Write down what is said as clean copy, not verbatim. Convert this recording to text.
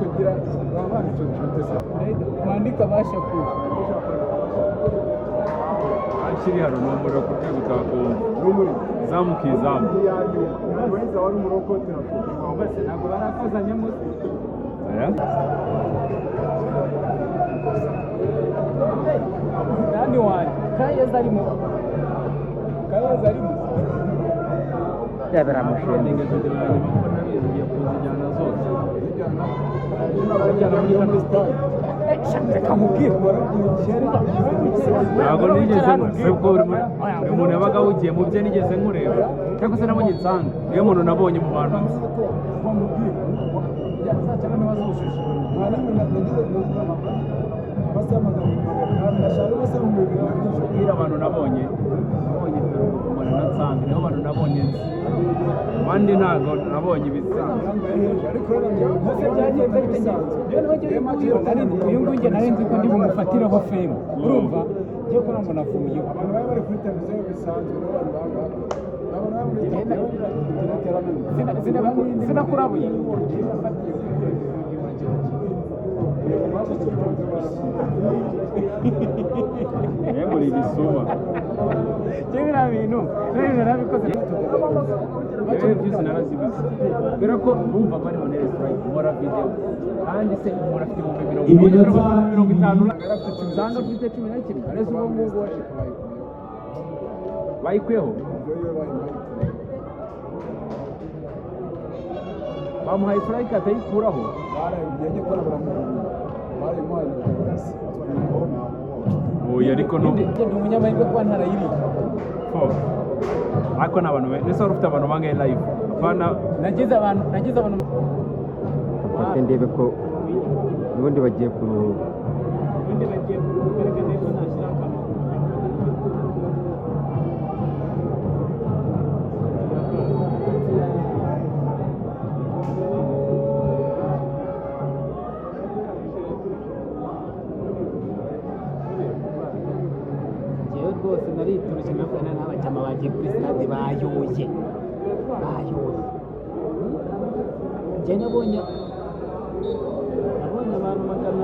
kugira abana cyo cyoteza mwandika bashaku akiri hano no muri ko gutaka n'umuri zamukizamu weza wari umurokotera bose ntabwo barakozanye mu nani wani kayeza arimo yabera mushende ngeze kugira ngo nabiziye kuzijyana zose ntabwo nigeze nubwo buri muntu yabaga awugiye mu bye nigeze nkureba cyangwa se nabonye nsanga niyo muntu nabonye mu bantu nzi kubwira abantu nabonye umuntu nansanga niho abantu nabonye nzi abandi ntabwo nabonye ibisanzwe uyu nguyu nari nzi ko ndi bumufatireho femu urumva ngiye kubona ngo navuyeho abantu bari bari kuri televiziyo bisanzwe sinakurabuye muri ibisuma biriya bintu narabikoze byose narazibuze kubera ko numva bari muri resitora nkora video kandi se umuntu afite ibihumbi 50 usanga afite 11 ariko ubu ngubu bayikuyeho bamuhaye strike atayikuraho oya ariko no ndi umunyamahirwe kuba ntarayiriye ariko n'abantu nese wari ufite abantu bangahe live abana nagize abantu Papa ndebe ko ubundi bagiye kuruhuka rwose narituruje navugana n'abajama bagiye kuri stade bayoye njye nabonye abantu magana